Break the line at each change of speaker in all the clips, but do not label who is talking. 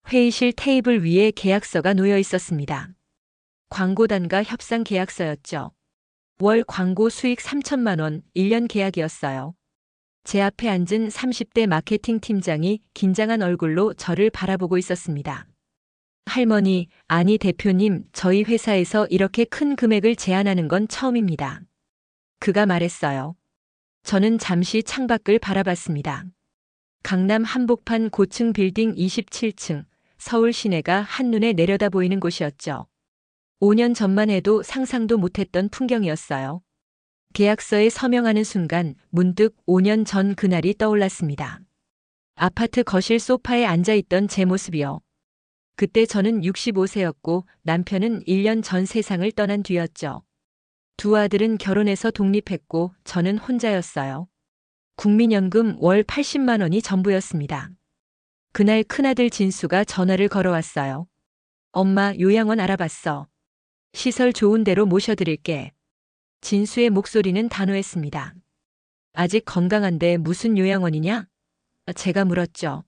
회의실 테이블 위에 계약서가 놓여 있었습니다. 광고단가 협상 계약서였죠. 월 광고 수익 3천만 원, 1년 계약이었어요. 제 앞에 앉은 30대 마케팅 팀장이 긴장한 얼굴로 저를 바라보고 있었습니다. 할머니, 아니 대표님, 저희 회사에서 이렇게 큰 금액을 제안하는 건 처음입니다. 그가 말했어요. 저는 잠시 창밖을 바라봤습니다. 강남 한복판 고층 빌딩 27층, 서울 시내가 한눈에 내려다 보이는 곳이었죠. 5년 전만 해도 상상도 못했던 풍경이었어요. 계약서에 서명하는 순간 문득 5년 전 그날이 떠올랐습니다. 아파트 거실 소파에 앉아있던 제 모습이요. 그때 저는 65세였고 남편은 1년 전 세상을 떠난 뒤였죠. 두 아들은 결혼해서 독립했고 저는 혼자였어요. 국민연금 월 80만 원이 전부였습니다. 그날 큰아들 진수가 전화를 걸어왔어요. 엄마, 요양원 알아봤어. 시설 좋은 데로 모셔드릴게. 진수의 목소리는 단호했습니다. 아직 건강한데 무슨 요양원이냐? 제가 물었죠.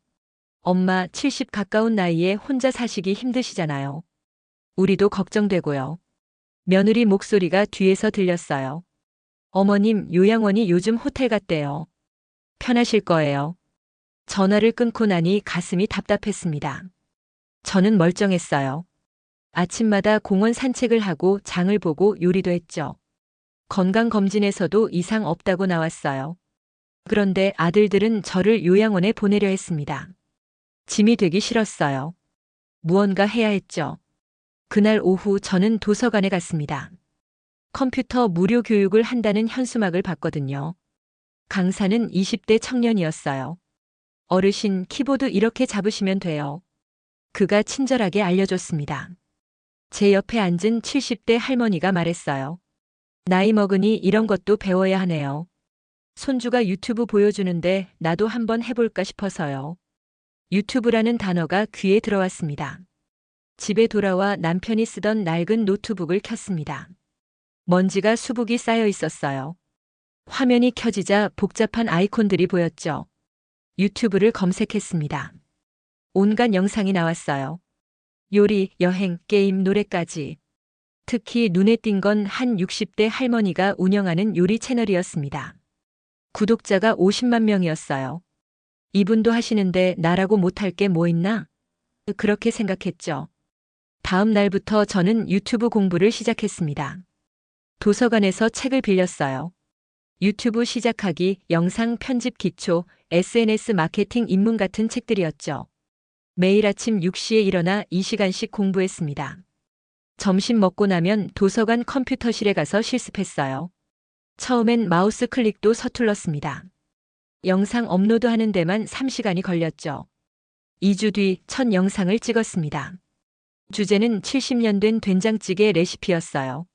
엄마, 70 가까운 나이에 혼자 사시기 힘드시잖아요. 우리도 걱정되고요. 며느리 목소리가 뒤에서 들렸어요. 어머님, 요양원이 요즘 호텔 같대요. 편하실 거예요. 전화를 끊고 나니 가슴이 답답했습니다. 저는 멀쩡했어요. 아침마다 공원 산책을 하고 장을 보고 요리도 했죠. 건강검진에서도 이상 없다고 나왔어요. 그런데 아들들은 저를 요양원에 보내려 했습니다. 짐이 되기 싫었어요. 무언가 해야 했죠. 그날 오후 저는 도서관에 갔습니다. 컴퓨터 무료 교육을 한다는 현수막을 봤거든요. 강사는 20대 청년이었어요. 어르신, 키보드 이렇게 잡으시면 돼요. 그가 친절하게 알려줬습니다. 제 옆에 앉은 70대 할머니가 말했어요. 나이 먹으니 이런 것도 배워야 하네요. 손주가 유튜브 보여주는데 나도 한번 해볼까 싶어서요. 유튜브라는 단어가 귀에 들어왔습니다. 집에 돌아와 남편이 쓰던 낡은 노트북을 켰습니다. 먼지가 수북이 쌓여 있었어요. 화면이 켜지자 복잡한 아이콘들이 보였죠. 유튜브를 검색했습니다. 온갖 영상이 나왔어요. 요리, 여행, 게임, 노래까지. 특히 눈에 띈 건 한 60대 할머니가 운영하는 요리 채널이었습니다. 구독자가 50만 명이었어요. 이분도 하시는데 나라고 못할 게 뭐 있나? 그렇게 생각했죠. 다음 날부터 저는 유튜브 공부를 시작했습니다. 도서관에서 책을 빌렸어요. 유튜브 시작하기, 영상 편집 기초, SNS 마케팅 입문 같은 책들이었죠. 매일 아침 6시에 일어나 2시간씩 공부했습니다. 점심 먹고 나면 도서관 컴퓨터실에 가서 실습했어요. 처음엔 마우스 클릭도 서툴렀습니다. 영상 업로드하는 데만 3시간이 걸렸죠. 2주 뒤 첫 영상을 찍었습니다. 주제는 70년 된 된장찌개 레시피였어요.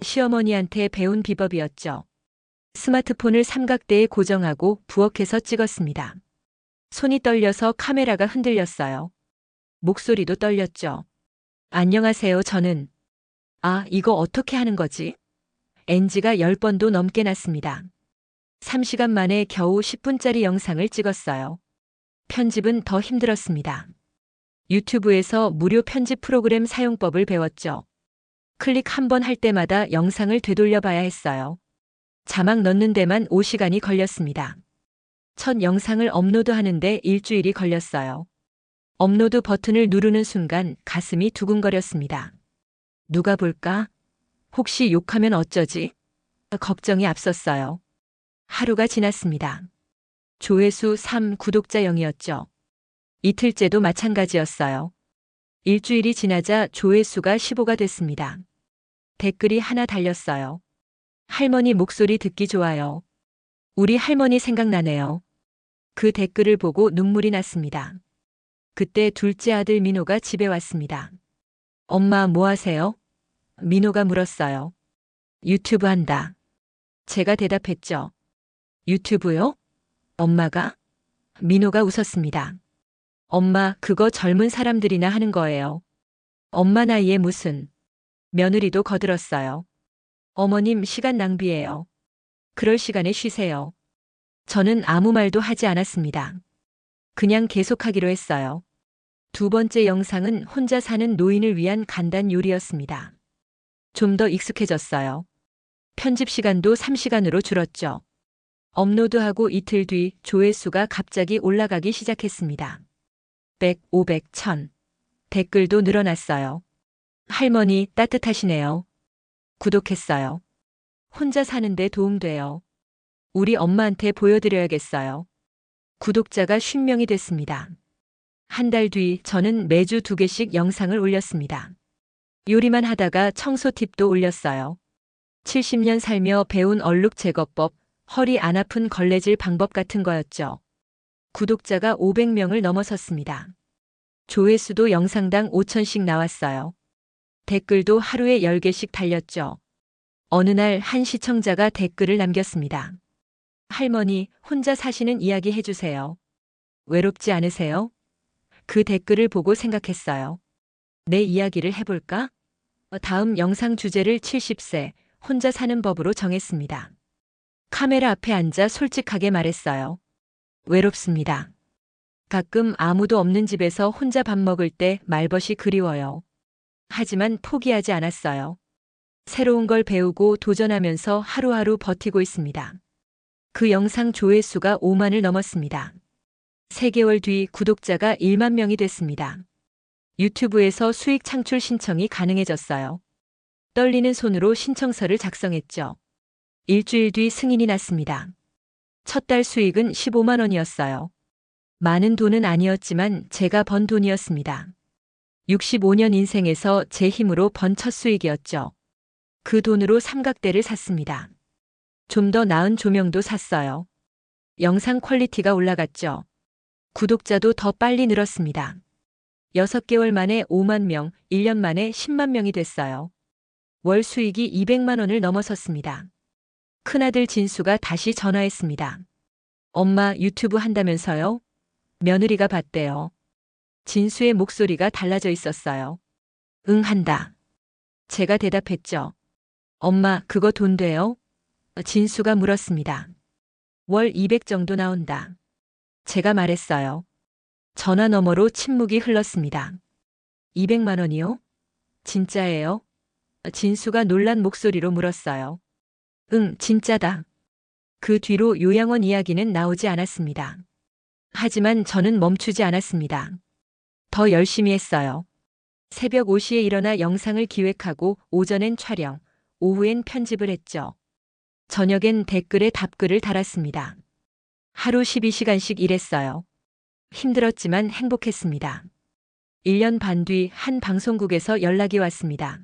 시어머니한테 배운 비법이었죠. 스마트폰을 삼각대에 고정하고 부엌에서 찍었습니다. 손이 떨려서 카메라가 흔들렸어요. 목소리도 떨렸죠. 안녕하세요, 저는. 아, 이거 어떻게 하는 거지? NG가 10번도 넘게 났습니다. 3시간 만에 겨우 10분짜리 영상을 찍었어요. 편집은 더 힘들었습니다. 유튜브에서 무료 편집 프로그램 사용법을 배웠죠. 클릭 한 번 할 때마다 영상을 되돌려 봐야 했어요. 자막 넣는 데만 5시간이 걸렸습니다. 첫 영상을 업로드하는데 일주일이 걸렸어요. 업로드 버튼을 누르는 순간 가슴이 두근거렸습니다. 누가 볼까? 혹시 욕하면 어쩌지? 걱정이 앞섰어요. 하루가 지났습니다. 조회수 3, 구독자 0이었죠. 이틀째도 마찬가지였어요. 일주일이 지나자 조회수가 15가 됐습니다. 댓글이 하나 달렸어요. 할머니 목소리 듣기 좋아요. 우리 할머니 생각나네요. 그 댓글을 보고 눈물이 났습니다. 그때 둘째 아들 민호가 집에 왔습니다. 엄마 뭐 하세요? 민호가 물었어요. 유튜브 한다. 제가 대답했죠. 유튜브요? 엄마가? 민호가 웃었습니다. 엄마, 그거 젊은 사람들이나 하는 거예요. 엄마 나이에 무슨. 며느리도 거들었어요. 어머님 시간 낭비예요. 그럴 시간에 쉬세요. 저는 아무 말도 하지 않았습니다. 그냥 계속하기로 했어요. 두 번째 영상은 혼자 사는 노인을 위한 간단 요리였습니다. 좀 더 익숙해졌어요. 편집 시간도 3시간으로 줄었죠. 업로드하고 이틀 뒤 조회수가 갑자기 올라가기 시작했습니다. 100, 500, 1000. 댓글도 늘어났어요. 할머니 따뜻하시네요. 구독했어요. 혼자 사는데 도움돼요. 우리 엄마한테 보여드려야겠어요. 구독자가 50명이 됐습니다. 한 달 뒤 저는 매주 2개씩 영상을 올렸습니다. 요리만 하다가 청소 팁도 올렸어요. 70년 살며 배운 얼룩 제거법, 허리 안 아픈 걸레질 방법 같은 거였죠. 구독자가 500명을 넘어섰습니다. 조회수도 영상당 5,000씩 나왔어요. 댓글도 하루에 10개씩 달렸죠. 어느 날 한 시청자가 댓글을 남겼습니다. 할머니, 혼자 사시는 이야기 해주세요. 외롭지 않으세요? 그 댓글을 보고 생각했어요. 내 이야기를 해볼까? 다음 영상 주제를 70세, 혼자 사는 법으로 정했습니다. 카메라 앞에 앉아 솔직하게 말했어요. 외롭습니다. 가끔 아무도 없는 집에서 혼자 밥 먹을 때 말벗이 그리워요. 하지만 포기하지 않았어요. 새로운 걸 배우고 도전하면서 하루하루 버티고 있습니다. 그 영상 조회수가 5만을 넘었습니다. 3개월 뒤 구독자가 1만 명이 됐습니다. 유튜브에서 수익 창출 신청이 가능해졌어요. 떨리는 손으로 신청서를 작성했죠. 일주일 뒤 승인이 났습니다. 첫 달 수익은 15만 원이었어요. 많은 돈은 아니었지만 제가 번 돈이었습니다. 65년 인생에서 제 힘으로 번 첫 수익이었죠. 그 돈으로 삼각대를 샀습니다. 좀 더 나은 조명도 샀어요. 영상 퀄리티가 올라갔죠. 구독자도 더 빨리 늘었습니다. 6개월 만에 5만 명, 1년 만에 10만 명이 됐어요. 월 수익이 200만 원을 넘어섰습니다. 큰아들 진수가 다시 전화했습니다. 엄마 유튜브 한다면서요? 며느리가 봤대요. 진수의 목소리가 달라져 있었어요. 응, 한다. 제가 대답했죠. 엄마, 그거 돈 돼요? 진수가 물었습니다. 월 200 정도 나온다. 제가 말했어요. 전화 너머로 침묵이 흘렀습니다. 200만 원이요? 진짜예요? 진수가 놀란 목소리로 물었어요. 응, 진짜다. 그 뒤로 요양원 이야기는 나오지 않았습니다. 하지만 저는 멈추지 않았습니다. 더 열심히 했어요. 새벽 5시에 일어나 영상을 기획하고 오전엔 촬영, 오후엔 편집을 했죠. 저녁엔 댓글에 답글을 달았습니다. 하루 12시간씩 일했어요. 힘들었지만 행복했습니다. 1년 반 뒤 한 방송국에서 연락이 왔습니다.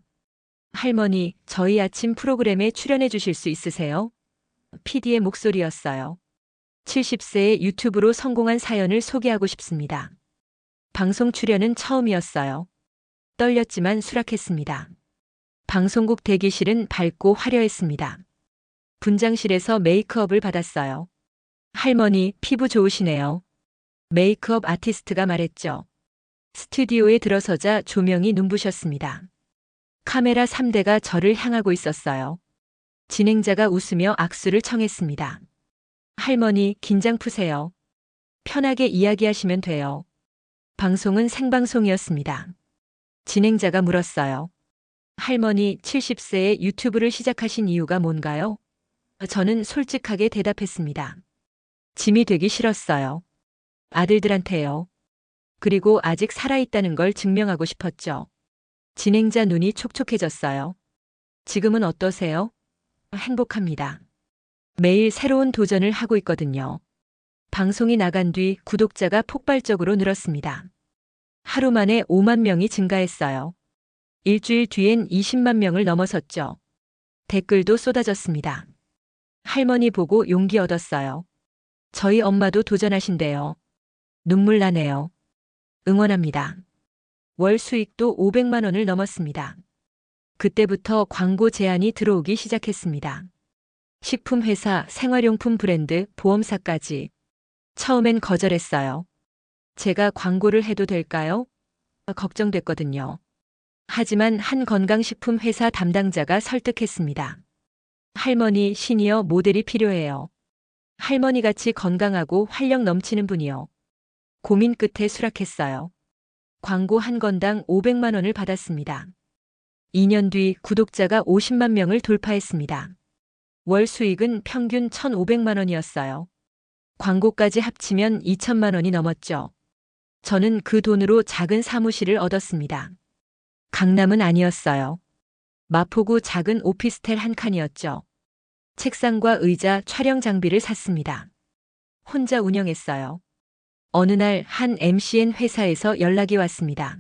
할머니, 저희 아침 프로그램에 출연해 주실 수 있으세요? PD의 목소리였어요. 70세의 유튜브로 성공한 사연을 소개하고 싶습니다. 방송 출연은 처음이었어요. 떨렸지만 수락했습니다. 방송국 대기실은 밝고 화려했습니다. 분장실에서 메이크업을 받았어요. 할머니, 피부 좋으시네요. 메이크업 아티스트가 말했죠. 스튜디오에 들어서자 조명이 눈부셨습니다. 카메라 3대가 저를 향하고 있었어요. 진행자가 웃으며 악수를 청했습니다. 할머니, 긴장 푸세요. 편하게 이야기하시면 돼요. 방송은 생방송이었습니다. 진행자가 물었어요. 할머니, 70세에 유튜브를 시작하신 이유가 뭔가요? 저는 솔직하게 대답했습니다. 짐이 되기 싫었어요. 아들들한테요. 그리고 아직 살아있다는 걸 증명하고 싶었죠. 진행자 눈이 촉촉해졌어요. 지금은 어떠세요? 행복합니다. 매일 새로운 도전을 하고 있거든요. 방송이 나간 뒤 구독자가 폭발적으로 늘었습니다. 하루 만에 5만 명이 증가했어요. 일주일 뒤엔 20만 명을 넘어섰죠. 댓글도 쏟아졌습니다. 할머니 보고 용기 얻었어요. 저희 엄마도 도전하신대요. 눈물 나네요. 응원합니다. 월 수익도 500만 원을 넘었습니다. 그때부터 광고 제안이 들어오기 시작했습니다. 식품회사, 생활용품 브랜드, 보험사까지. 처음엔 거절했어요. 제가 광고를 해도 될까요? 걱정됐거든요. 하지만 한 건강식품 회사 담당자가 설득했습니다. 할머니 시니어 모델이 필요해요. 할머니같이 건강하고 활력 넘치는 분이요. 고민 끝에 수락했어요. 광고 한 건당 500만 원을 받았습니다. 2년 뒤 구독자가 50만 명을 돌파했습니다. 월 수익은 평균 1,500만 원이었어요. 광고까지 합치면 2천만 원이 넘었죠. 저는 그 돈으로 작은 사무실을 얻었습니다. 강남은 아니었어요. 마포구 작은 오피스텔 한 칸이었죠. 책상과 의자, 촬영 장비를 샀습니다. 혼자 운영했어요. 어느 날 한 MCN 회사에서 연락이 왔습니다.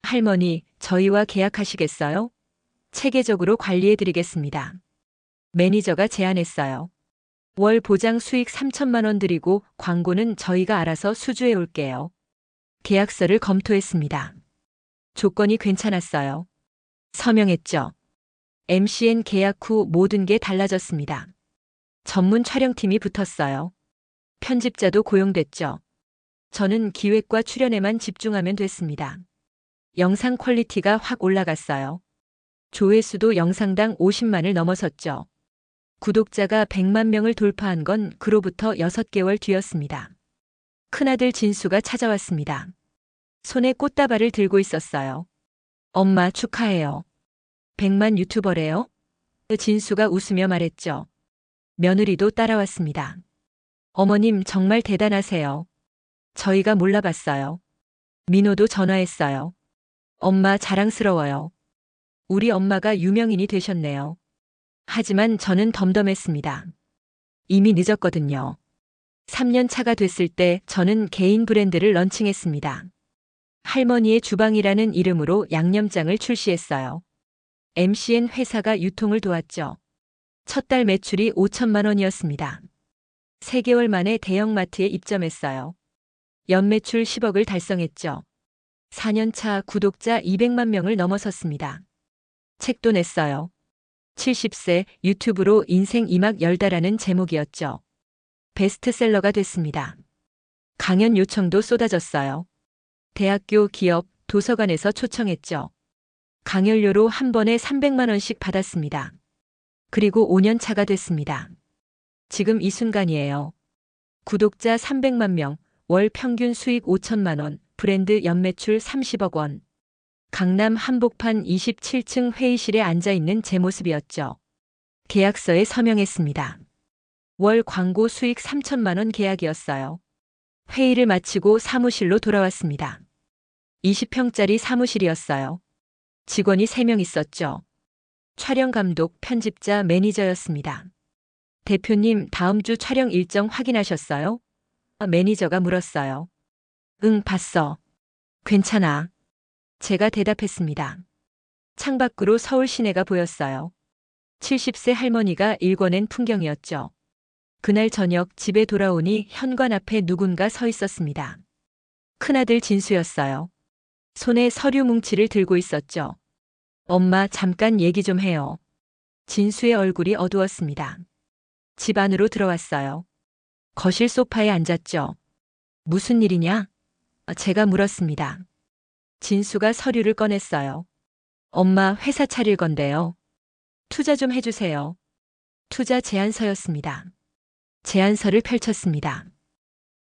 할머니, 저희와 계약하시겠어요? 체계적으로 관리해드리겠습니다. 매니저가 제안했어요. 월 보장 수익 3천만 원 드리고 광고는 저희가 알아서 수주해 올게요. 계약서를 검토했습니다. 조건이 괜찮았어요. 서명했죠. MCN 계약 후 모든 게 달라졌습니다. 전문 촬영팀이 붙었어요. 편집자도 고용됐죠. 저는 기획과 출연에만 집중하면 됐습니다. 영상 퀄리티가 확 올라갔어요. 조회수도 영상당 50만을 넘어섰죠. 구독자가 100만 명을 돌파한 건 그로부터 6개월 뒤였습니다. 큰아들 진수가 찾아왔습니다. 손에 꽃다발을 들고 있었어요. 엄마 축하해요. 100만 유튜버래요? 진수가 웃으며 말했죠. 며느리도 따라왔습니다. 어머님 정말 대단하세요. 저희가 몰라봤어요. 민호도 전화했어요. 엄마 자랑스러워요. 우리 엄마가 유명인이 되셨네요. 하지만 저는 덤덤했습니다. 이미 늦었거든요. 3년 차가 됐을 때 저는 개인 브랜드를 런칭했습니다. 할머니의 주방이라는 이름으로 양념장을 출시했어요. MCN 회사가 유통을 도왔죠. 첫 달 매출이 5천만 원이었습니다. 3개월 만에 대형마트에 입점했어요. 연매출 10억을 달성했죠. 4년 차 구독자 200만 명을 넘어섰습니다. 책도 냈어요. 70세 유튜브로 인생 2막 열다라는 제목이었죠. 베스트셀러가 됐습니다. 강연 요청도 쏟아졌어요. 대학교, 기업, 도서관에서 초청했죠. 강연료로 한 번에 300만 원씩 받았습니다. 그리고 5년 차가 됐습니다. 지금 이 순간이에요. 구독자 300만 명, 월 평균 수익 5천만 원, 브랜드 연매출 30억 원. 강남 한복판 27층 회의실에 앉아있는 제 모습이었죠. 계약서에 서명했습니다. 월 광고 수익 3천만 원 계약이었어요. 회의를 마치고 사무실로 돌아왔습니다. 20평짜리 사무실이었어요. 직원이 3명 있었죠. 촬영 감독, 편집자, 매니저였습니다. 대표님, 다음 주 촬영 일정 확인하셨어요? 매니저가 물었어요. 응, 봤어. 괜찮아. 제가 대답했습니다. 창밖으로 서울 시내가 보였어요. 70세 할머니가 읽어낸 풍경이었죠. 그날 저녁 집에 돌아오니 현관 앞에 누군가 서 있었습니다. 큰아들 진수였어요. 손에 서류 뭉치를 들고 있었죠. 엄마, 잠깐 얘기 좀 해요. 진수의 얼굴이 어두웠습니다. 집 안으로 들어왔어요. 거실 소파에 앉았죠. 무슨 일이냐? 제가 물었습니다. 진수가 서류를 꺼냈어요. 엄마, 회사 차릴 건데요. 투자 좀 해주세요. 투자 제안서였습니다. 제안서를 펼쳤습니다.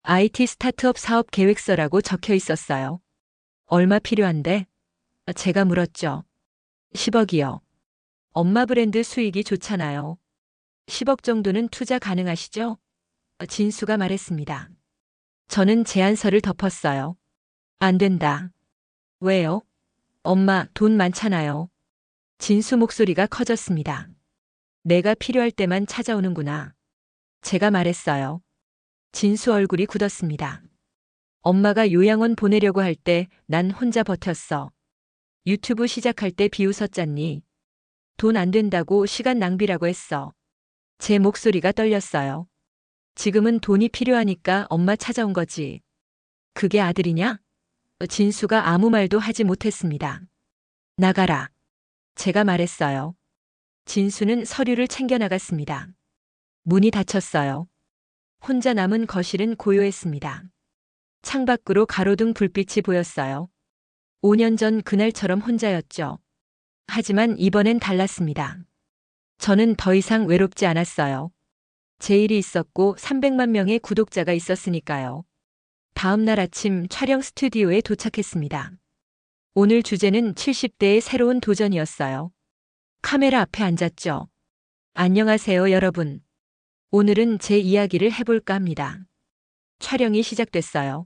IT 스타트업 사업 계획서라고 적혀 있었어요. 얼마 필요한데? 제가 물었죠. 10억이요. 엄마 브랜드 수익이 좋잖아요. 10억 정도는 투자 가능하시죠? 진수가 말했습니다. 저는 제안서를 덮었어요. 안 된다. 왜요? 엄마, 돈 많잖아요. 진수 목소리가 커졌습니다. 내가 필요할 때만 찾아오는구나. 제가 말했어요. 진수 얼굴이 굳었습니다. 엄마가 요양원 보내려고 할 때 난 혼자 버텼어. 유튜브 시작할 때 비웃었잖니. 돈 안 된다고 시간 낭비라고 했어. 제 목소리가 떨렸어요. 지금은 돈이 필요하니까 엄마 찾아온 거지. 그게 아들이냐? 진수가 아무 말도 하지 못했습니다. 나가라. 제가 말했어요. 진수는 서류를 챙겨 나갔습니다. 문이 닫혔어요. 혼자 남은 거실은 고요했습니다. 창밖으로 가로등 불빛이 보였어요. 5년 전 그날처럼 혼자였죠. 하지만 이번엔 달랐습니다. 저는 더 이상 외롭지 않았어요. 제 일이 있었고 300만 명의 구독자가 있었으니까요. 다음 날 아침 촬영 스튜디오에 도착했습니다. 오늘 주제는 70대의 새로운 도전이었어요. 카메라 앞에 앉았죠. 안녕하세요, 여러분. 오늘은 제 이야기를 해볼까 합니다. 촬영이 시작됐어요.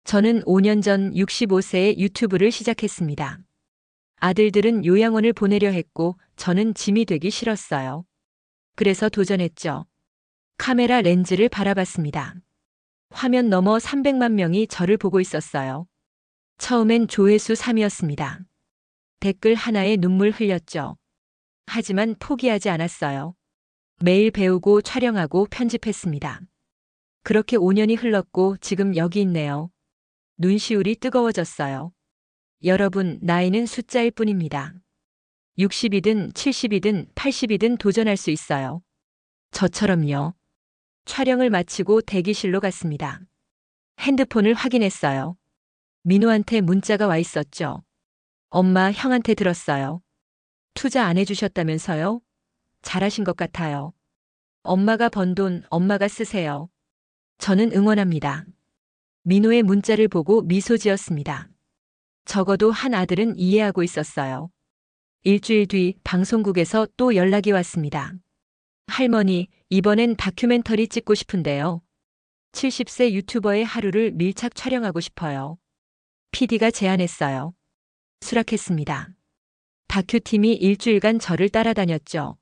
저는 5년 전 65세에 유튜브를 시작했습니다. 아들들은 요양원을 보내려 했고 저는 짐이 되기 싫었어요. 그래서 도전했죠. 카메라 렌즈를 바라봤습니다. 화면 너머 300만 명이 저를 보고 있었어요. 처음엔 조회수 3이었습니다. 댓글 하나에 눈물 흘렸죠. 하지만 포기하지 않았어요. 매일 배우고 촬영하고 편집했습니다. 그렇게 5년이 흘렀고 지금 여기 있네요. 눈시울이 뜨거워졌어요. 여러분, 나이는 숫자일 뿐입니다. 60이든 70이든 80이든 도전할 수 있어요. 저처럼요. 촬영을 마치고 대기실로 갔습니다. 핸드폰을 확인했어요. 민호한테 문자가 와 있었죠. 엄마, 형한테 들었어요. 투자 안 해주셨다면서요? 잘하신 것 같아요. 엄마가 번 돈 엄마가 쓰세요. 저는 응원합니다. 민호의 문자를 보고 미소 지었습니다. 적어도 한 아들은 이해하고 있었어요. 일주일 뒤 방송국에서 또 연락이 왔습니다. 할머니, 이번엔 다큐멘터리 찍고 싶은데요. 70세 유튜버의 하루를 밀착 촬영하고 싶어요. PD가 제안했어요. 수락했습니다. 다큐팀이 일주일간 저를 따라다녔죠.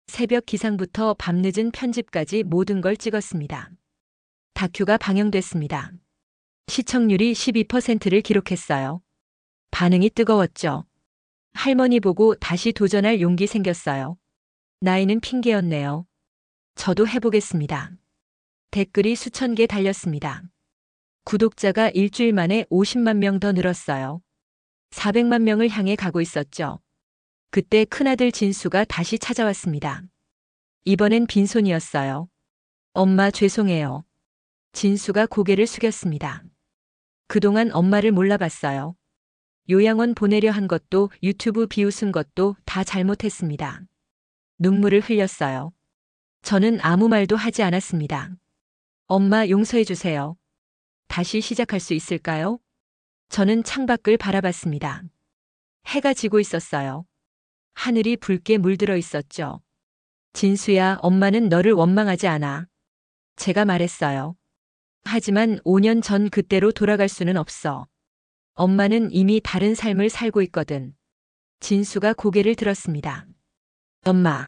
새벽 기상부터 밤늦은 편집까지 모든 걸 찍었습니다. 다큐가 방영됐습니다. 시청률이 12%를 기록했어요. 반응이 뜨거웠죠. 할머니 보고 다시 도전할 용기 생겼어요. 나이는 핑계였네요. 저도 해보겠습니다. 댓글이 수천 개 달렸습니다. 구독자가 일주일 만에 50만 명 더 늘었어요. 400만 명을 향해 가고 있었죠. 그때 큰아들 진수가 다시 찾아왔습니다. 이번엔 빈손이었어요. 엄마, 죄송해요. 진수가 고개를 숙였습니다. 그동안 엄마를 몰라봤어요. 요양원 보내려 한 것도 유튜브 비웃은 것도 다 잘못했습니다. 눈물을 흘렸어요. 저는 아무 말도 하지 않았습니다. 엄마, 용서해 주세요. 다시 시작할 수 있을까요? 저는 창밖을 바라봤습니다. 해가 지고 있었어요. 하늘이 붉게 물들어 있었죠. 진수야, 엄마는 너를 원망하지 않아. 제가 말했어요. 하지만 5년 전 그때로 돌아갈 수는 없어. 엄마는 이미 다른 삶을 살고 있거든. 진수가 고개를 들었습니다. 엄마,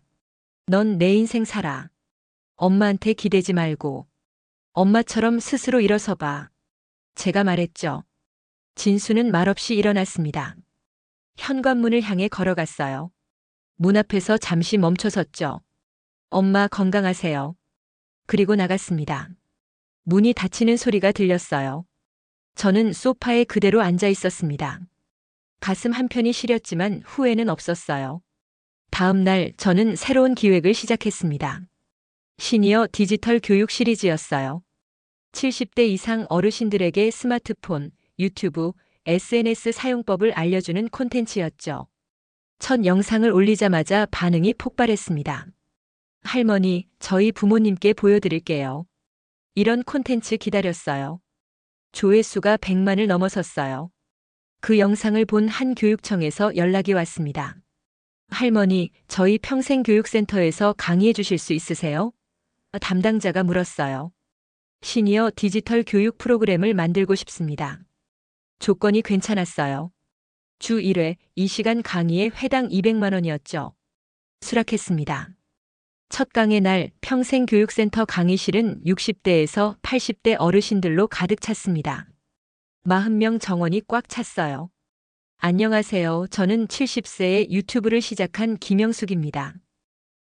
넌 내 인생 살아. 엄마한테 기대지 말고. 엄마처럼 스스로 일어서 봐. 제가 말했죠. 진수는 말없이 일어났습니다. 현관문을 향해 걸어갔어요. 문 앞에서 잠시 멈춰섰죠. 엄마, 건강하세요. 그리고 나갔습니다. 문이 닫히는 소리가 들렸어요. 저는 소파에 그대로 앉아 있었습니다. 가슴 한편이 시렸지만 후회는 없었어요. 다음 날 저는 새로운 기획을 시작했습니다. 시니어 디지털 교육 시리즈였어요. 70대 이상 어르신들에게 스마트폰, 유튜브, SNS 사용법을 알려주는 콘텐츠였죠. 첫 영상을 올리자마자 반응이 폭발했습니다. 할머니, 저희 부모님께 보여드릴게요. 이런 콘텐츠 기다렸어요. 조회수가 100만을 넘어섰어요. 그 영상을 본 한 교육청에서 연락이 왔습니다. 할머니, 저희 평생교육센터에서 강의해 주실 수 있으세요? 담당자가 물었어요. 시니어 디지털 교육 프로그램을 만들고 싶습니다. 조건이 괜찮았어요. 주 1회 2시간 강의에 회당 200만 원이었죠. 수락했습니다. 첫 강의 날 평생교육센터 강의실은 60대에서 80대 어르신들로 가득 찼습니다. 40명 정원이 꽉 찼어요. 안녕하세요. 저는 70세에 유튜브를 시작한 김영숙입니다.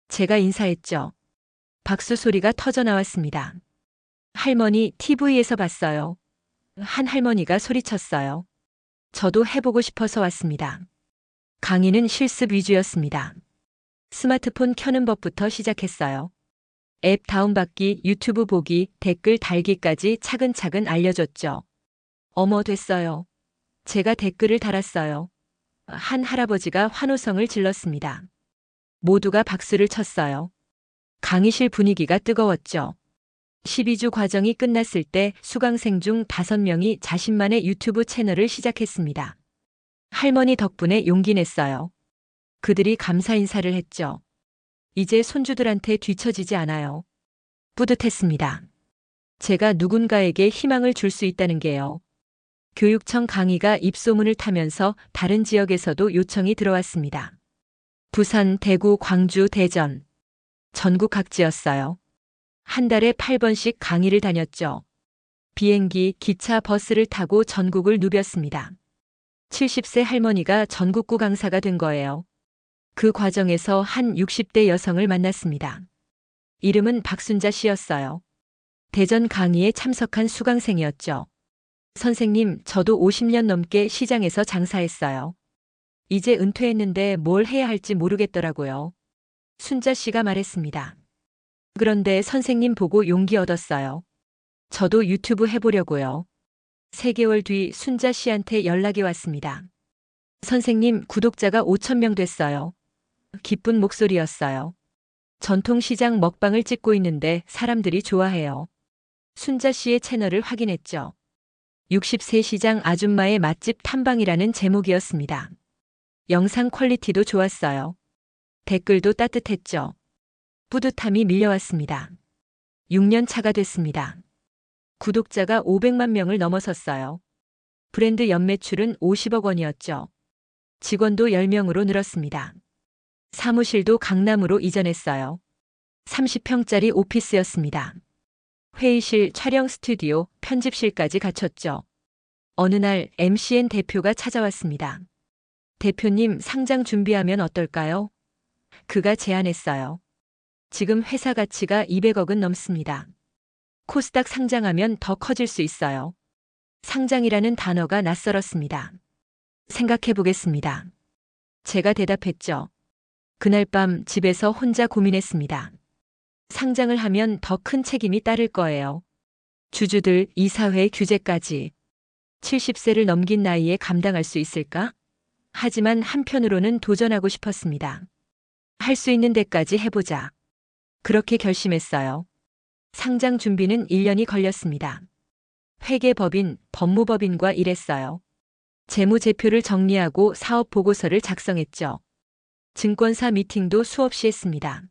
제가 인사했죠. 박수 소리가 터져 나왔습니다. 할머니, TV에서 봤어요. 한 할머니가 소리쳤어요. 저도 해보고 싶어서 왔습니다. 강의는 실습 위주였습니다. 스마트폰 켜는 법부터 시작했어요. 앱 다운받기, 유튜브 보기, 댓글 달기까지 차근차근 알려줬죠. 어머, 됐어요. 제가 댓글을 달았어요. 한 할아버지가 환호성을 질렀습니다. 모두가 박수를 쳤어요. 강의실 분위기가 뜨거웠죠. 12주 과정이 끝났을 때 수강생 중 5명이 자신만의 유튜브 채널을 시작했습니다. 할머니 덕분에 용기 냈어요. 그들이 감사 인사를 했죠. 이제 손주들한테 뒤처지지 않아요. 뿌듯했습니다. 제가 누군가에게 희망을 줄 수 있다는 게요. 교육청 강의가 입소문을 타면서 다른 지역에서도 요청이 들어왔습니다. 부산, 대구, 광주, 대전. 전국 각지였어요. 한 달에 8번씩 강의를 다녔죠. 비행기, 기차, 버스를 타고 전국을 누볐습니다. 70세 할머니가 전국구 강사가 된 거예요. 그 과정에서 한 60대 여성을 만났습니다. 이름은 박순자 씨였어요. 대전 강의에 참석한 수강생이었죠. 선생님, 저도 50년 넘게 시장에서 장사했어요. 이제 은퇴했는데 뭘 해야 할지 모르겠더라고요. 순자 씨가 말했습니다. 그런데 선생님 보고 용기 얻었어요. 저도 유튜브 해보려고요. 3개월 뒤 순자 씨한테 연락이 왔습니다. 선생님, 구독자가 5,000명 됐어요. 기쁜 목소리였어요. 전통시장 먹방을 찍고 있는데 사람들이 좋아해요. 순자 씨의 채널을 확인했죠. 60세 시장 아줌마의 맛집 탐방이라는 제목이었습니다. 영상 퀄리티도 좋았어요. 댓글도 따뜻했죠. 뿌듯함이 밀려왔습니다. 6년 차가 됐습니다. 구독자가 500만 명을 넘어섰어요. 브랜드 연매출은 50억 원이었죠. 직원도 10명으로 늘었습니다. 사무실도 강남으로 이전했어요. 30평짜리 오피스였습니다. 회의실, 촬영 스튜디오, 편집실까지 갖췄죠. 어느 날 MCN 대표가 찾아왔습니다. 대표님, 상장 준비하면 어떨까요? 그가 제안했어요. 지금 회사 가치가 200억은 넘습니다. 코스닥 상장하면 더 커질 수 있어요. 상장이라는 단어가 낯설었습니다. 생각해 보겠습니다. 제가 대답했죠. 그날 밤 집에서 혼자 고민했습니다. 상장을 하면 더 큰 책임이 따를 거예요. 주주들, 이사회, 규제까지. 70세를 넘긴 나이에 감당할 수 있을까? 하지만 한편으로는 도전하고 싶었습니다. 할 수 있는 데까지 해보자. 그렇게 결심했어요. 상장 준비는 1년이 걸렸습니다. 회계법인, 법무법인과 일했어요. 재무제표를 정리하고 사업 보고서를 작성했죠. 증권사 미팅도 수없이 했습니다.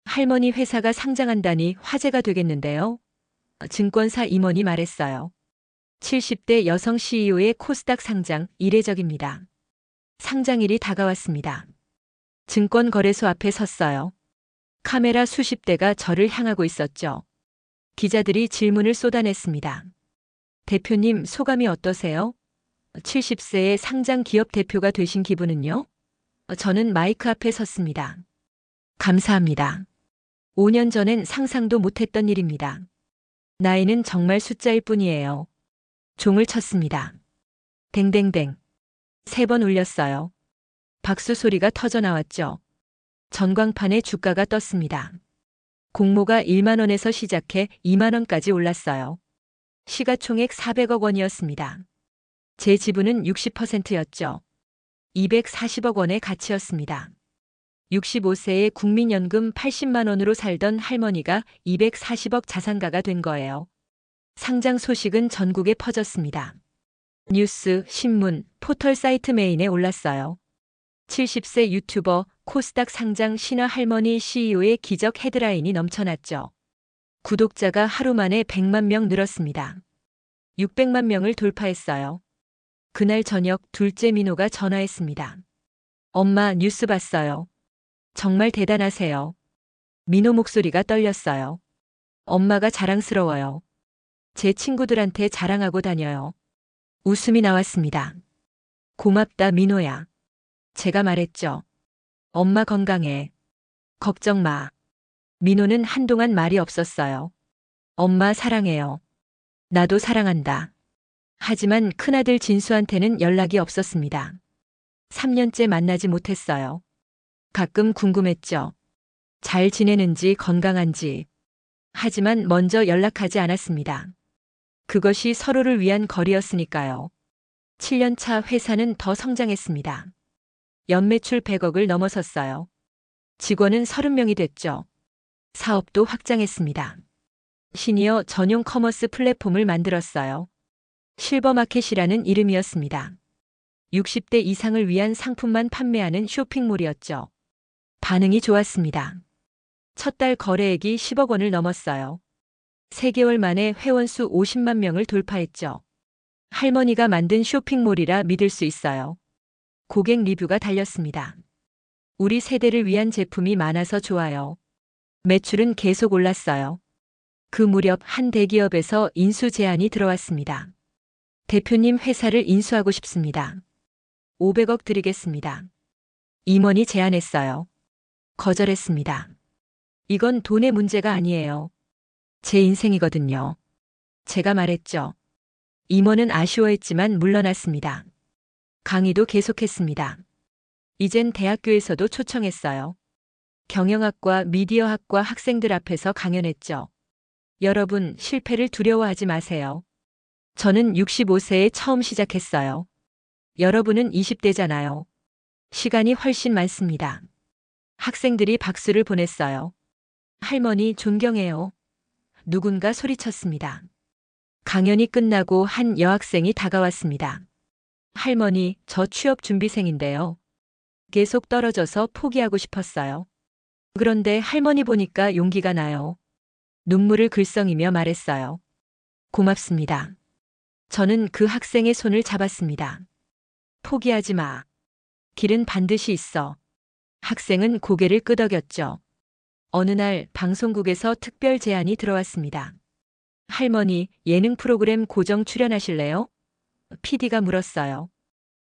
할머니 회사가 상장한다니 화제가 되겠는데요. 증권사 임원이 말했어요. 70대 여성 CEO의 코스닥 상장 이례적입니다. 상장일이 다가왔습니다. 증권거래소 앞에 섰어요. 카메라 수십 대가 저를 향하고 있었죠. 기자들이 질문을 쏟아냈습니다. 대표님, 소감이 어떠세요? 70세의 상장 기업 대표가 되신 기분은요? 저는 마이크 앞에 섰습니다. 감사합니다. 5년 전엔 상상도 못했던 일입니다. 나이는 정말 숫자일 뿐이에요. 종을 쳤습니다. 댕댕댕. 3번 울렸어요. 박수 소리가 터져 나왔죠. 전광판에 주가가 떴습니다. 공모가 1만 원에서 시작해 2만 원까지 올랐어요. 시가총액 400억 원이었습니다. 제 지분은 60%였죠. 240억 원의 가치였습니다. 65세에 국민연금 80만 원으로 살던 할머니가 240억 자산가가 된 거예요. 상장 소식은 전국에 퍼졌습니다. 뉴스, 신문, 포털 사이트 메인에 올랐어요. 70세 유튜버, 코스닥 상장 신화 할머니 CEO의 기적 헤드라인이 넘쳐났죠. 구독자가 하루 만에 100만 명 늘었습니다. 600만 명을 돌파했어요. 그날 저녁 둘째 민호가 전화했습니다. 엄마, 뉴스 봤어요. 정말 대단하세요. 민호 목소리가 떨렸어요. 엄마가 자랑스러워요. 제 친구들한테 자랑하고 다녀요. 웃음이 나왔습니다. 고맙다, 민호야. 제가 말했죠. 엄마 건강해. 걱정 마. 민호는 한동안 말이 없었어요. 엄마 사랑해요. 나도 사랑한다. 하지만 큰아들 진수한테는 연락이 없었습니다. 3년째 만나지 못했어요. 가끔 궁금했죠. 잘 지내는지 건강한지. 하지만 먼저 연락하지 않았습니다. 그것이 서로를 위한 거리였으니까요. 7년 차 회사는 더 성장했습니다. 연매출 100억을 넘어섰어요. 직원은 30명이 됐죠. 사업도 확장했습니다. 시니어 전용 커머스 플랫폼을 만들었어요. 실버마켓이라는 이름이었습니다. 60대 이상을 위한 상품만 판매하는 쇼핑몰이었죠. 반응이 좋았습니다. 첫 달 거래액이 10억 원을 넘었어요. 3개월 만에 회원수 50만 명을 돌파했죠. 할머니가 만든 쇼핑몰이라 믿을 수 있어요. 고객 리뷰가 달렸습니다. 우리 세대를 위한 제품이 많아서 좋아요. 매출은 계속 올랐어요. 그 무렵 한 대기업에서 인수 제안이 들어왔습니다. 대표님 회사를 인수하고 싶습니다. 500억 드리겠습니다. 임원이 제안했어요. 거절했습니다. 이건 돈의 문제가 아니에요. 제 인생이거든요. 제가 말했죠. 임원은 아쉬워했지만 물러났습니다. 강의도 계속했습니다. 이젠 대학교에서도 초청했어요. 경영학과 미디어학과 학생들 앞에서 강연했죠. 여러분, 실패를 두려워하지 마세요. 저는 65세에 처음 시작했어요. 여러분은 20대잖아요. 시간이 훨씬 많습니다. 학생들이 박수를 보냈어요. 할머니 존경해요. 누군가 소리쳤습니다. 강연이 끝나고 한 여학생이 다가왔습니다. 할머니, 저 취업 준비생인데요. 계속 떨어져서 포기하고 싶었어요. 그런데 할머니 보니까 용기가 나요. 눈물을 글썽이며 말했어요. 고맙습니다. 저는 그 학생의 손을 잡았습니다. 포기하지 마. 길은 반드시 있어. 학생은 고개를 끄덕였죠. 어느 날 방송국에서 특별 제안이 들어왔습니다. 할머니, 예능 프로그램 고정 출연하실래요? PD가 물었어요.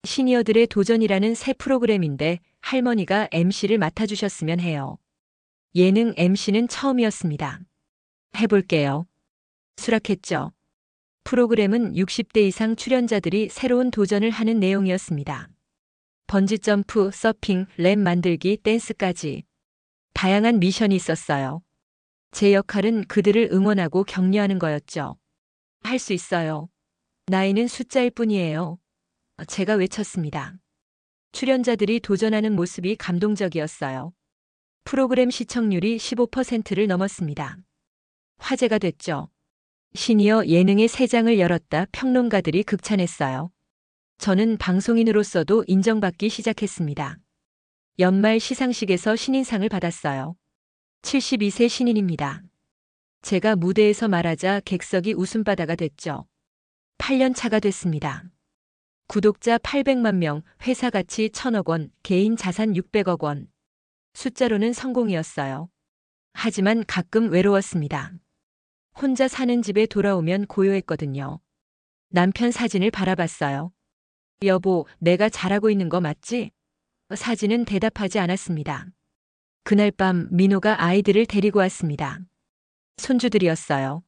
시니어들의 도전이라는 새 프로그램인데 할머니가 MC를 맡아주셨으면 해요. 예능 MC는 처음이었습니다. 해볼게요. 수락했죠. 프로그램은 60대 이상 출연자들이 새로운 도전을 하는 내용이었습니다. 번지점프, 서핑, 랩 만들기, 댄스까지. 다양한 미션이 있었어요. 제 역할은 그들을 응원하고 격려하는 거였죠. 할 수 있어요. 나이는 숫자일 뿐이에요. 제가 외쳤습니다. 출연자들이 도전하는 모습이 감동적이었어요. 프로그램 시청률이 15%를 넘었습니다. 화제가 됐죠. 시니어 예능의 새 장을 열었다 평론가들이 극찬했어요. 저는 방송인으로서도 인정받기 시작했습니다. 연말 시상식에서 신인상을 받았어요. 72세 신인입니다. 제가 무대에서 말하자 객석이 웃음바다가 됐죠. 8년 차가 됐습니다. 구독자 800만 명, 회사 가치 1000억 원, 개인 자산 600억 원. 숫자로는 성공이었어요. 하지만 가끔 외로웠습니다. 혼자 사는 집에 돌아오면 고요했거든요. 남편 사진을 바라봤어요. 여보, 내가 잘하고 있는 거 맞지? 사진은 대답하지 않았습니다. 그날 밤 민호가 아이들을 데리고 왔습니다. 손주들이었어요.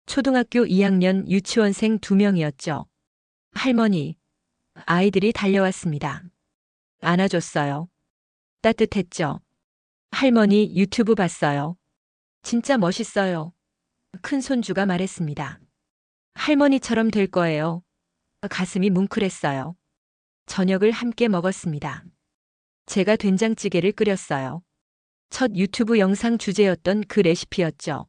초등학교 2학년 유치원생 2명이었죠. 할머니, 아이들이 달려왔습니다. 안아줬어요. 따뜻했죠. 할머니 유튜브 봤어요. 진짜 멋있어요. 큰 손주가 말했습니다. 할머니처럼 될 거예요. 가슴이 뭉클했어요. 저녁을 함께 먹었습니다. 제가 된장찌개를 끓였어요. 첫 유튜브 영상 주제였던 그 레시피였죠.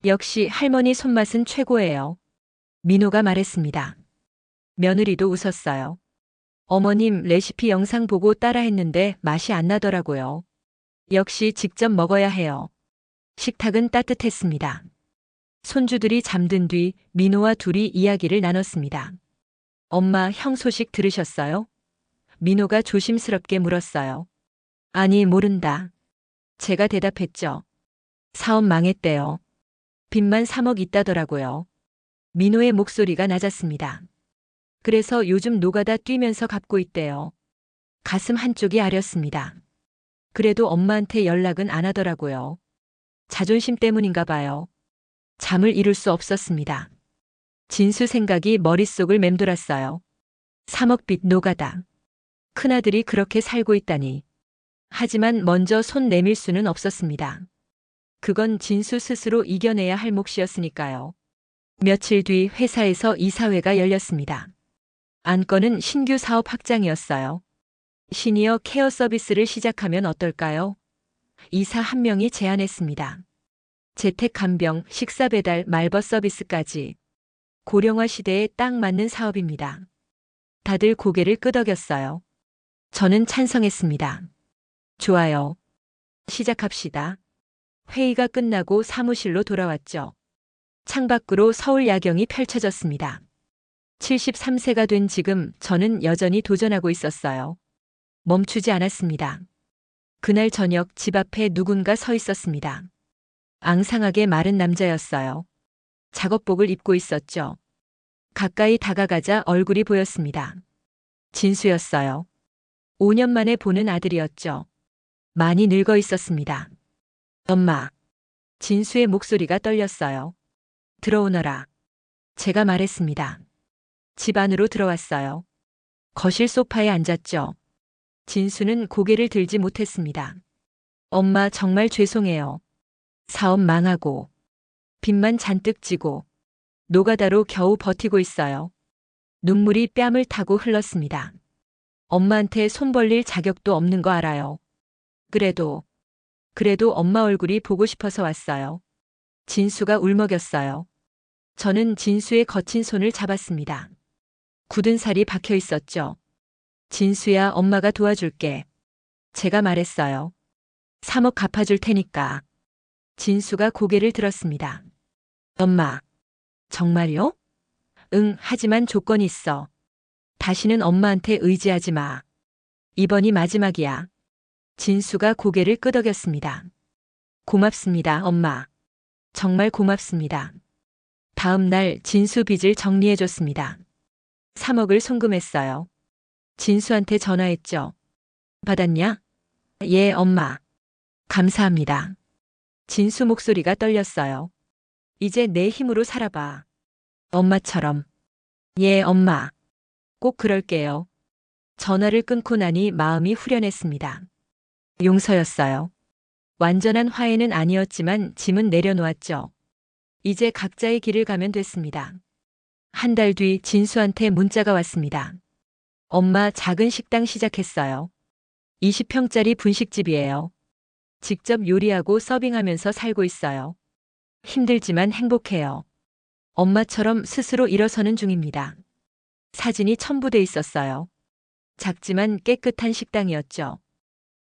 역시 할머니 손맛은 최고예요. 민호가 말했습니다. 며느리도 웃었어요. 어머님 레시피 영상 보고 따라했는데 맛이 안 나더라고요. 역시 직접 먹어야 해요. 식탁은 따뜻했습니다. 손주들이 잠든 뒤 민호와 둘이 이야기를 나눴습니다. 엄마, 형 소식 들으셨어요? 민호가 조심스럽게 물었어요. 아니, 모른다. 제가 대답했죠. 사업 망했대요. 빚만 3억 있다더라고요. 민호의 목소리가 낮았습니다. 그래서 요즘 노가다 뛰면서 갚고 있대요. 가슴 한쪽이 아렸습니다. 그래도 엄마한테 연락은 안 하더라고요. 자존심 때문인가 봐요. 잠을 이룰 수 없었습니다. 진수 생각이 머릿속을 맴돌았어요. 3억 빚 노가다. 큰아들이 그렇게 살고 있다니. 하지만 먼저 손 내밀 수는 없었습니다. 그건 진수 스스로 이겨내야 할 몫이었으니까요. 며칠 뒤 회사에서 이사회가 열렸습니다. 안건은 신규 사업 확장이었어요. 시니어 케어 서비스를 시작하면 어떨까요? 이사 한 명이 제안했습니다. 재택 간병, 식사 배달, 말벗 서비스까지. 고령화 시대에 딱 맞는 사업입니다. 다들 고개를 끄덕였어요. 저는 찬성했습니다. 좋아요. 시작합시다. 회의가 끝나고 사무실로 돌아왔죠. 창밖으로 서울 야경이 펼쳐졌습니다. 73세가 된 지금 저는 여전히 도전하고 있었어요. 멈추지 않았습니다. 그날 저녁 집 앞에 누군가 서 있었습니다. 앙상하게 마른 남자였어요. 작업복을 입고 있었죠. 가까이 다가가자 얼굴이 보였습니다. 진수였어요. 5년 만에 보는 아들이었죠. 많이 늙어 있었습니다. 엄마. 진수의 목소리가 떨렸어요. 들어오너라. 제가 말했습니다. 집 안으로 들어왔어요. 거실 소파에 앉았죠. 진수는 고개를 들지 못했습니다. 엄마 정말 죄송해요. 사업 망하고 빚만 잔뜩 지고 노가다로 겨우 버티고 있어요. 눈물이 뺨을 타고 흘렀습니다. 엄마한테 손 벌릴 자격도 없는 거 알아요. 그래도 엄마 얼굴이 보고 싶어서 왔어요. 진수가 울먹였어요. 저는 진수의 거친 손을 잡았습니다. 굳은 살이 박혀 있었죠. 진수야, 엄마가 도와줄게. 제가 말했어요. 3억 갚아줄 테니까. 진수가 고개를 들었습니다. 엄마. 정말요? 응, 하지만 조건이 있어. 다시는 엄마한테 의지하지 마. 이번이 마지막이야. 진수가 고개를 끄덕였습니다. 고맙습니다, 엄마. 정말 고맙습니다. 다음 날 진수 빚을 정리해줬습니다. 3억을 송금했어요. 진수한테 전화했죠. 받았냐? 예, 엄마. 감사합니다. 진수 목소리가 떨렸어요. 이제 내 힘으로 살아봐. 엄마처럼. 예, 엄마. 꼭 그럴게요. 전화를 끊고 나니 마음이 후련했습니다. 용서였어요. 완전한 화해는 아니었지만 짐은 내려놓았죠. 이제 각자의 길을 가면 됐습니다. 한 달 뒤 진수한테 문자가 왔습니다. 엄마, 작은 식당 시작했어요. 20평짜리 분식집이에요. 직접 요리하고 서빙하면서 살고 있어요. 힘들지만 행복해요. 엄마처럼 스스로 일어서는 중입니다. 사진이 첨부돼 있었어요. 작지만 깨끗한 식당이었죠.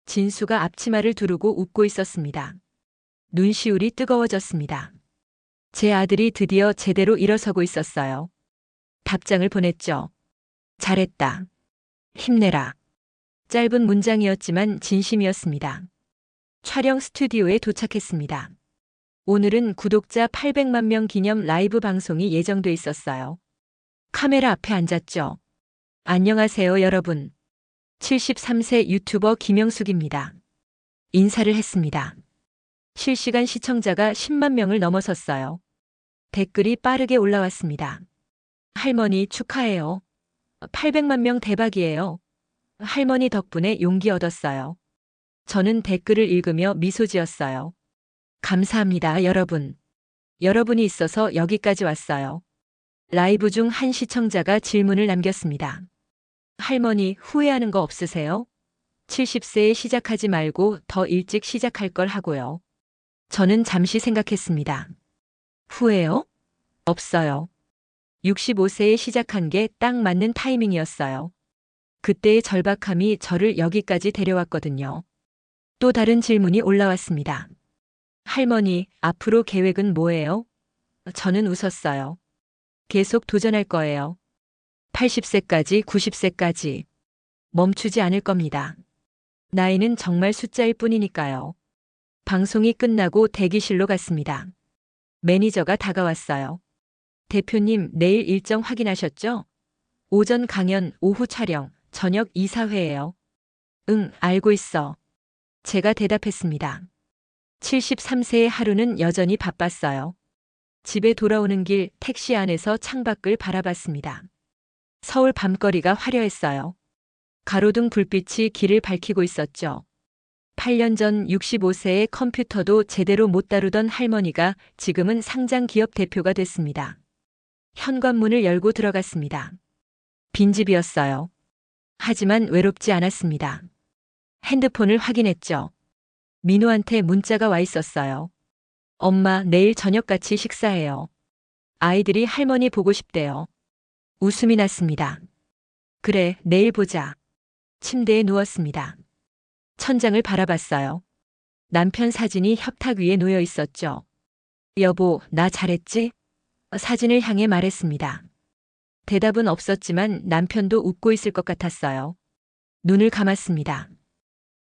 진수가 앞치마를 두르고 웃고 있었습니다. 눈시울이 뜨거워졌습니다. 제 아들이 드디어 제대로 일어서고 있었어요. 답장을 보냈죠. 잘했다. 힘내라. 짧은 문장이었지만 진심이었습니다. 촬영 스튜디오에 도착했습니다. 오늘은 구독자 800만 명 기념 라이브 방송이 예정돼 있었어요. 카메라 앞에 앉았죠. 안녕하세요, 여러분. 73세 유튜버 김영숙입니다. 인사를 했습니다. 실시간 시청자가 10만 명을 넘어섰어요. 댓글이 빠르게 올라왔습니다. 할머니 축하해요. 800만 명 대박이에요. 할머니 덕분에 용기 얻었어요. 저는 댓글을 읽으며 미소 지었어요. 감사합니다, 여러분. 여러분이 있어서 여기까지 왔어요. 라이브 중 한 시청자가 질문을 남겼습니다. 할머니, 후회하는 거 없으세요? 70세에 시작하지 말고 더 일찍 시작할 걸 하고요. 저는 잠시 생각했습니다. 후회요? 없어요. 65세에 시작한 게 딱 맞는 타이밍이었어요. 그때의 절박함이 저를 여기까지 데려왔거든요. 또 다른 질문이 올라왔습니다. 할머니, 앞으로 계획은 뭐예요? 저는 웃었어요. 계속 도전할 거예요. 80세까지, 90세까지. 멈추지 않을 겁니다. 나이는 정말 숫자일 뿐이니까요. 방송이 끝나고 대기실로 갔습니다. 매니저가 다가왔어요. 대표님, 내일 일정 확인하셨죠? 오전 강연, 오후 촬영, 저녁 이사회예요. 응, 알고 있어. 제가 대답했습니다. 73세의 하루는 여전히 바빴어요. 집에 돌아오는 길 택시 안에서 창밖을 바라봤습니다. 서울 밤거리가 화려했어요. 가로등 불빛이 길을 밝히고 있었죠. 8년 전 65세의 컴퓨터도 제대로 못 다루던 할머니가 지금은 상장 기업 대표가 됐습니다. 현관문을 열고 들어갔습니다. 빈집이었어요. 하지만 외롭지 않았습니다. 핸드폰을 확인했죠. 민호한테 문자가 와 있었어요. 엄마, 내일 저녁 같이 식사해요. 아이들이 할머니 보고 싶대요. 웃음이 났습니다. 그래, 내일 보자. 침대에 누웠습니다. 천장을 바라봤어요. 남편 사진이 협탁 위에 놓여 있었죠. 여보, 나 잘했지? 사진을 향해 말했습니다. 대답은 없었지만 남편도 웃고 있을 것 같았어요. 눈을 감았습니다.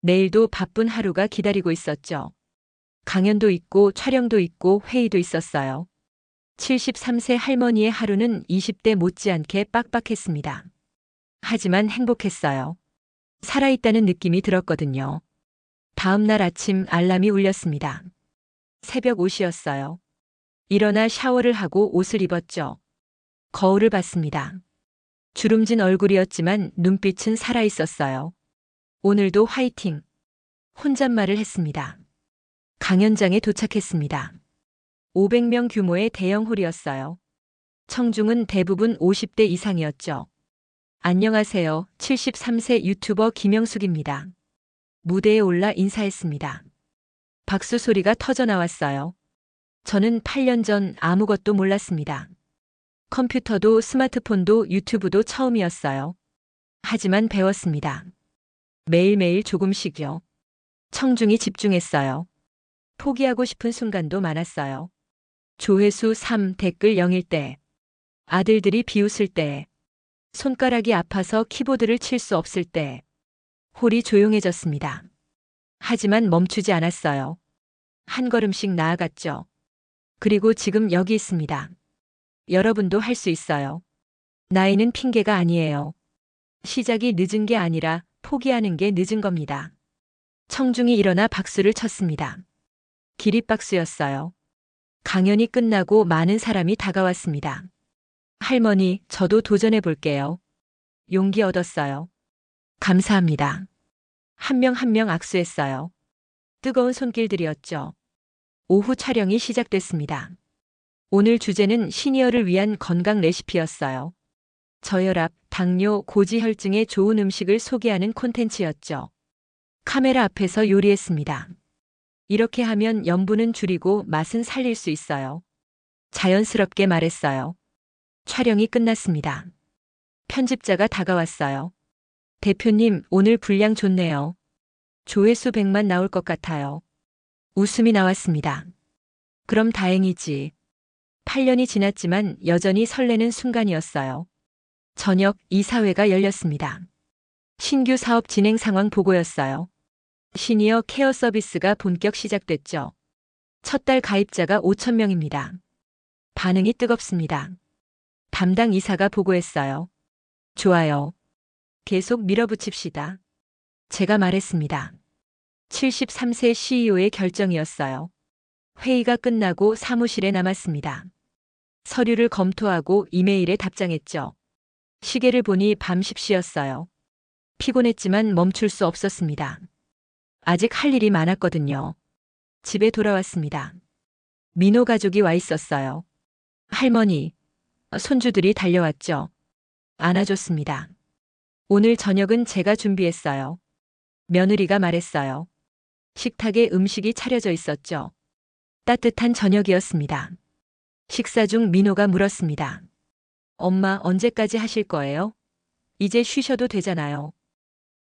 내일도 바쁜 하루가 기다리고 있었죠. 강연도 있고 촬영도 있고 회의도 있었어요. 73세 할머니의 하루는 20대 못지않게 빡빡했습니다. 하지만 행복했어요. 살아있다는 느낌이 들었거든요. 다음 날 아침 알람이 울렸습니다. 새벽 5시였어요. 일어나 샤워를 하고 옷을 입었죠. 거울을 봤습니다. 주름진 얼굴이었지만 눈빛은 살아있었어요. 오늘도 화이팅! 혼잣말을 했습니다. 강연장에 도착했습니다. 500명 규모의 대형 홀이었어요. 청중은 대부분 50대 이상이었죠. 안녕하세요. 73세 유튜버 김영숙입니다. 무대에 올라 인사했습니다. 박수 소리가 터져 나왔어요. 저는 8년 전 아무것도 몰랐습니다. 컴퓨터도 스마트폰도 유튜브도 처음이었어요. 하지만 배웠습니다. 매일매일 조금씩요. 청중이 집중했어요. 포기하고 싶은 순간도 많았어요. 조회수 3, 댓글 0일 때, 아들들이 비웃을 때, 손가락이 아파서 키보드를 칠 수 없을 때, 홀이 조용해졌습니다. 하지만 멈추지 않았어요. 한 걸음씩 나아갔죠. 그리고 지금 여기 있습니다. 여러분도 할 수 있어요. 나이는 핑계가 아니에요. 시작이 늦은 게 아니라 포기하는 게 늦은 겁니다. 청중이 일어나 박수를 쳤습니다. 기립박수였어요. 강연이 끝나고 많은 사람이 다가왔습니다. 할머니, 저도 도전해 볼게요. 용기 얻었어요. 감사합니다. 한 명 한 명 악수했어요. 뜨거운 손길들이었죠. 오후 촬영이 시작됐습니다. 오늘 주제는 시니어를 위한 건강 레시피였어요. 저혈압, 당뇨, 고지혈증에 좋은 음식을 소개하는 콘텐츠였죠. 카메라 앞에서 요리했습니다. 이렇게 하면 염분은 줄이고 맛은 살릴 수 있어요. 자연스럽게 말했어요. 촬영이 끝났습니다. 편집자가 다가왔어요. 대표님, 오늘 분량 좋네요. 조회수 100만 나올 것 같아요. 웃음이 나왔습니다. 그럼 다행이지. 8년이 지났지만 여전히 설레는 순간이었어요. 저녁 이사회가 열렸습니다. 신규 사업 진행 상황 보고였어요. 시니어 케어 서비스가 본격 시작됐죠. 첫 달 가입자가 5,000명입니다. 반응이 뜨겁습니다. 담당 이사가 보고했어요. 좋아요. 계속 밀어붙입시다. 제가 말했습니다. 73세 CEO의 결정이었어요. 회의가 끝나고 사무실에 남았습니다. 서류를 검토하고 이메일에 답장했죠. 시계를 보니 밤 10시였어요. 피곤했지만 멈출 수 없었습니다. 아직 할 일이 많았거든요. 집에 돌아왔습니다. 민호 가족이 와 있었어요. 할머니, 손주들이 달려왔죠. 안아줬습니다. 오늘 저녁은 제가 준비했어요. 며느리가 말했어요. 식탁에 음식이 차려져 있었죠. 따뜻한 저녁이었습니다. 식사 중 민호가 물었습니다. 엄마, 언제까지 하실 거예요? 이제 쉬셔도 되잖아요.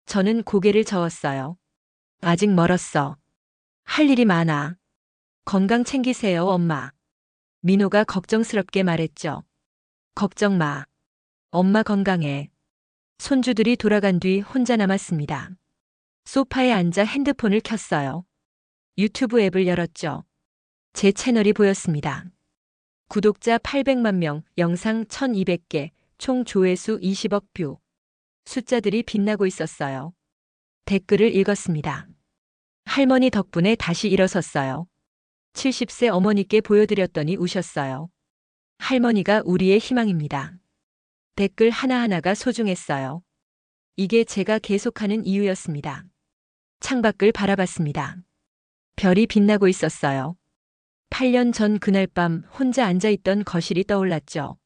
저는 고개를 저었어요. 아직 멀었어. 할 일이 많아. 건강 챙기세요, 엄마. 민호가 걱정스럽게 말했죠. 걱정 마. 엄마 건강해. 손주들이 돌아간 뒤 혼자 남았습니다. 소파에 앉아 핸드폰을 켰어요. 유튜브 앱을 열었죠. 제 채널이 보였습니다. 구독자 800만 명, 영상 1200개, 총 조회수 20억 뷰. 숫자들이 빛나고 있었어요. 댓글을 읽었습니다. 할머니 덕분에 다시 일어섰어요. 70세 어머니께 보여드렸더니 우셨어요. 할머니가 우리의 희망입니다. 댓글 하나하나가 소중했어요. 이게 제가 계속하는 이유였습니다. 창밖을 바라봤습니다. 별이 빛나고 있었어요. 8년 전 그날 밤 혼자 앉아있던 거실이 떠올랐죠.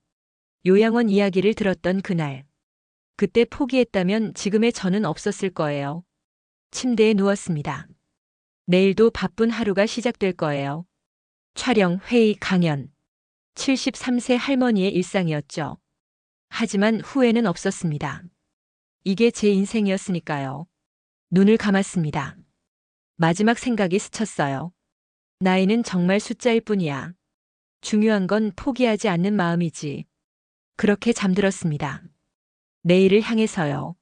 요양원 이야기를 들었던 그날. 그때 포기했다면 지금의 저는 없었을 거예요. 침대에 누웠습니다. 내일도 바쁜 하루가 시작될 거예요. 촬영, 회의, 강연. 73세 할머니의 일상이었죠. 하지만 후회는 없었습니다. 이게 제 인생이었으니까요. 눈을 감았습니다. 마지막 생각이 스쳤어요. 나이는 정말 숫자일 뿐이야. 중요한 건 포기하지 않는 마음이지. 그렇게 잠들었습니다. 내일을 향해서요.